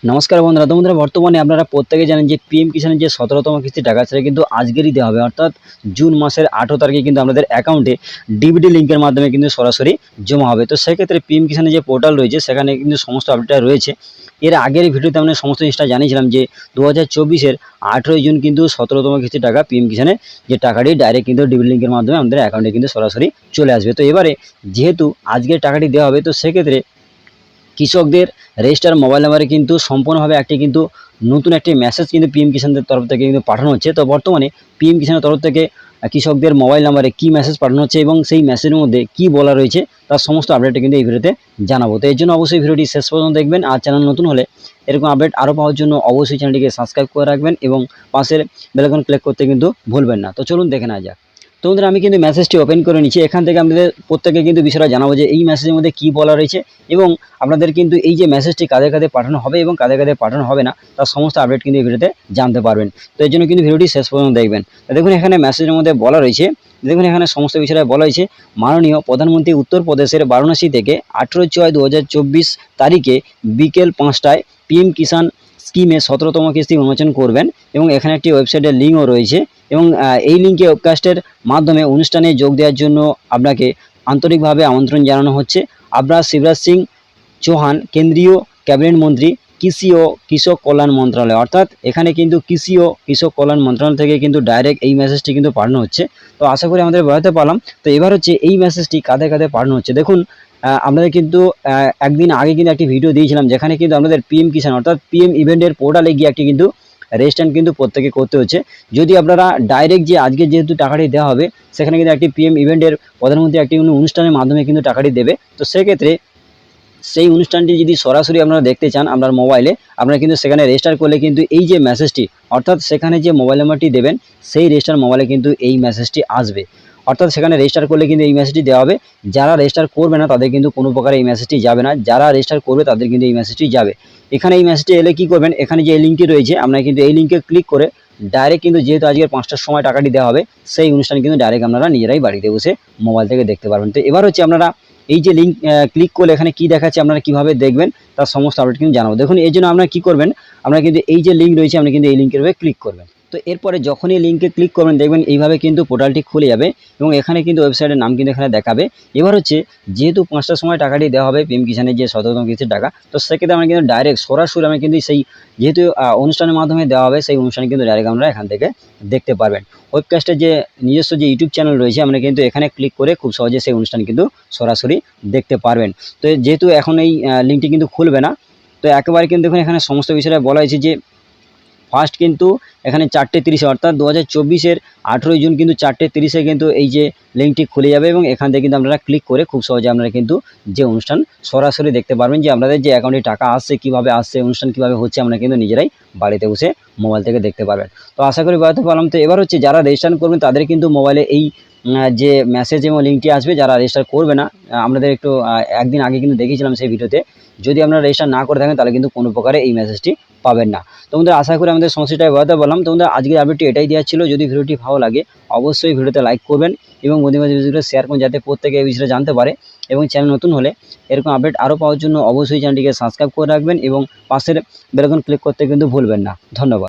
নমস্কার বন্ধুরা, তোমরা বর্তমানে আপনারা প্রত্যেকে জানেন যে পিএম কিষাণের যে 17তম কিস্তি টাকা সেটা কিন্তু আজকেরই দেওয়া হবে, অর্থাৎ জুন মাসের 18 তারিখে কিন্তু আপনাদের অ্যাকাউন্টে ডিবিটি লিঙ্কের মাধ্যমে কিন্তু সরাসরি জমা হবে। তো সেক্ষেত্রে পিএম কিষাণের যে পোর্টাল রয়েছে সেখানে কিন্তু সমস্ত আপডেট রয়েছে। এর আগের ভিডিওতে আমরা সমস্ত জিনিসটা জানিয়েছিলাম যে 2024-এর 18 জুন কিন্তু 17তম কিস্তি টাকা পিএম কিষাণের যে টাকাটি ডাইরেক্ট কিন্তু ডিবিটি লিঙ্কের মাধ্যমে আমাদের অ্যাকাউন্টে কিন্তু সরাসরি চলে আসবে। তো এবারে যেহেতু আজকের টাকাটি দেওয়া হবে, তো সেক্ষেত্রে কৃষকদের রেজিস্টার মোবাইল নাম্বারে কিন্তু সম্পূর্ণভাবে কিন্তু নতুন একটি মেসেজ কিন্তু পিএম কিষাণদের তরফ থেকে কিন্তু পাঠানো হচ্ছে। তো বর্তমানে পিএম কিষাণের তরফ থেকে কৃষকদের মোবাইল নাম্বারে কি মেসেজ পাঠানো হচ্ছে এবং সেই মেসেজের মধ্যে কি বলা রয়েছে তার সমস্ত আপডেট কিন্তু এই ভিডিওতে জানাবো। তো এর জন্য অবশ্যই ভিডিওটি শেষ পর্যন্ত দেখবেন। আর চ্যানেল নতুন হলে এরকম আপডেট আরও পাওয়ার জন্য অবশ্যই চ্যানেলটিকে সাবস্ক্রাইব করে রাখবেন এবং পাশের বেল আইকন ক্লিক করতে কিন্তু ভুলবেন না। তো চলুন দেখে নেওয়া যাক। তো বন্ধুরা, আমি কিন্তু মেসেজটি ওপেন করে নিচ্ছি। এখান থেকে আমাদের প্রত্যেকে কিন্তু বিষয়টা জানাবো যে এই মেসেজের মধ্যে কী বলা রয়েছে এবং আপনাদের কিন্তু এই যে মেসেজটি কাদের কাছে পাঠানো হবে এবং কাদের কাছে পাঠানো হবে না তার সমস্ত আপডেট কিন্তু এই ভিডিওতে জানতে পারবেন। তো এর জন্য কিন্তু ভিডিওটি শেষ পর্যন্ত দেখবেন। তো দেখুন, এখানে মেসেজের মধ্যে বলা রয়েছে, দেখুন এখানে সমস্ত বিষয়টা বলা হয়েছে। মাননীয় প্রধানমন্ত্রী উত্তরপ্রদেশের বারাণসী থেকে 18/6/2024 তারিখে বিকেল 5টায় পিএম কিষাণ স্কিমে 17তম কিস্তি উন্মোচন করবেন এবং এখানে একটি ওয়েবসাইটের লিঙ্কও রয়েছে এবং এই লিঙ্কে ওয়েবকাস্টের মাধ্যমে অনুষ্ঠানে যোগ দেওয়ার জন্য আপনাকে আন্তরিকভাবে আমন্ত্রণ জানানো হচ্ছে। আপনার শিবরাজ সিং চৌহান, কেন্দ্রীয় ক্যাবিনেট মন্ত্রী, কৃষি ও কৃষক কল্যাণ মন্ত্রণালয়, অর্থাৎ এখানে কিন্তু কৃষি ও কৃষক কল্যাণ মন্ত্রণালয় থেকে কিন্তু ডাইরেক্ট এই মেসেজটি কিন্তু পাঠানো হচ্ছে। তো আশা করি আমাদের বোঝাতে পারলাম। তো এবার হচ্ছে এই মেসেজটি কাদের কাদের পাঠানো হচ্ছে। দেখুন, আপনাদের কিন্তু একদিন আগে কিন্তু একটি ভিডিও দিয়েছিলাম যেখানে কিন্তু আপনাদের পিএম কিষাণ অর্থাৎ পিএম ইভেন্টের পোর্টালে গিয়ে একটি কিন্তু রেজিস্ট্রেশন কিন্তু প্রত্যেকে করতে হচ্ছে। যদি আপনারা ডাইরেক্ট যে আজকে যেহেতু টাকাটি দেওয়া হবে সেখানে কিন্তু একটি পিএম ইভেন্টের প্রধানমন্ত্রী একটি অনুষ্ঠানের মাধ্যমে কিন্তু টাকাটি দেবে। তো সেক্ষেত্রে সেই অনুষ্ঠানটি যদি সরাসরি আপনারা দেখতে চান আপনার মোবাইলে, আপনারা কিন্তু সেখানে রেজিস্টার করলে কিন্তু এই যে মেসেজটি, অর্থাৎ সেখানে যে মোবাইল নাম্বারটি দেবেন সেই রেজিস্টার মোবাইলে কিন্তু এই মেসেজটি আসবে। অর্থাৎ সেখানে রেজিস্টার করলে কিন্তু এই মেসেজটি দেওয়া হবে। যারা রেজিস্টার করবে না তাদের কিন্তু কোনো প্রকার এই মেসেজটি যাবে না, যারা রেজিস্টার করবে তাদের কিন্তু এই মেসেজটি যাবে। এখানে এই মেসেজটি এলে কী করবেন, এখানে যে লিঙ্কটি রয়েছে আপনারা কিন্তু এই লিঙ্কে ক্লিক করে ডাইরেক্ট কিন্তু যেহেতু আজকের 5টার সময় টাকাটি দেওয়া হবে সেই অনুষ্ঠান কিন্তু ডাইরেক্ট আপনারা নিজেরাই বাড়িতে বসে মোবাইল থেকে দেখতে পারবেন। তো এবার হচ্ছে আপনারা এই যে লিঙ্ক ক্লিক করলে এখানে কি দেখাচ্ছে আপনারা কিভাবে দেখবেন তার সমস্ত আপডেট কিন্তু জানাবো। দেখুন, এর জন্য আপনারা কী করবেন, আপনারা কিন্তু এই যে লিঙ্ক রয়েছে আপনি কিন্তু এই লিঙ্কের উপরে ক্লিক করবেন। তো এরপরে যখনই লিঙ্কে ক্লিক করবেন দেখবেন এইভাবে কিন্তু পোর্টালটি খুলে যাবে এবং এখানে কিন্তু ওয়েবসাইটের নাম কিন্তু এখানে দেখাবে। এবার হচ্ছে যেহেতু 5টার সময় টাকাটি দেওয়া হবে পিএম কিষাণের যে 17তম কিস্তির টাকা, তো সেক্ষেত্রে আমরা কিন্তু ডাইরেক্ট সরাসরি আমি কিন্তু সেই যেহেতু অনুষ্ঠানের মাধ্যমে দেওয়া হবে সেই অনুষ্ঠানে কিন্তু ডাইরেক্ট আমরা এখান থেকে দেখতে পারবেন। ওয়েবকাস্টের যে নিজস্ব যে ইউটিউব চ্যানেল রয়েছে আমরা কিন্তু এখানে ক্লিক করে খুব সহজে সেই অনুষ্ঠান কিন্তু সরাসরি দেখতে পারবেন। তো যেহেতু এখন এই লিঙ্কটি কিন্তু খুলবে না, তো একেবারে কিন্তু দেখুন এখানে সমস্ত বিষয়টা বলা হয়েছে যে ফার্স্ট কিন্তু এখানে 4:30 অর্থাৎ 2024-এর 18 জুন কিন্তু 4:30 কিন্তু এই যে লিঙ্কটি খুলে যাবে এবং এখান থেকে কিন্তু আপনারা ক্লিক করে খুব সহজে আপনারা কিন্তু যে অনুষ্ঠান সরাসরি দেখতে পারবেন যে আপনাদের যে অ্যাকাউন্টে টাকা আসছে, কীভাবে আসছে, অনুষ্ঠান কীভাবে হচ্ছে আমরা কিন্তু নিজেরাই বাড়িতে বসে মোবাইল থেকে দেখতে পারবেন। তো আশা করি বোঝাতে পারলাম। তো এবার হচ্ছে যারা রেজিস্ট্রেশন করবেন তাদের কিন্তু মোবাইলে এই যে মেসেজ এবং লিঙ্কটি আসবে। যারা রেজিস্টার করবে না, আপনাদের একটু একদিন আগে কিন্তু দেখিয়েছিলাম সেই ভিডিওতে, যদি আপনারা রেজিস্টার না করে থাকেন তাহলে কিন্তু কোনো প্রকারে এই মেসেজটি পাবেন না। তো বন্ধুরা, আশা করি আমাদের সমস্যাটাই বোঝাতে পারলাম। তো বন্ধুরা, আজকের আপডেটটি এটাই দেওয়া ছিল। যদি ভিডিওটি ভালো লাগে অবশ্যই ভিডিওতে লাইক করবেন এবং বন্ধুদের মাঝে ভিডিওটা শেয়ার করুন যাতে প্রত্যেকে এই বিষয়টা জানতে পারে এবং চ্যানেল নতুন হলে এরকম আপডেট আরও পাওয়ার জন্য অবশ্যই চ্যানেলটিকে সাবস্ক্রাইব করে রাখবেন এবং পাশের বেল আইকন ক্লিক করতে কিন্তু ভুলবেন না। ধন্যবাদ।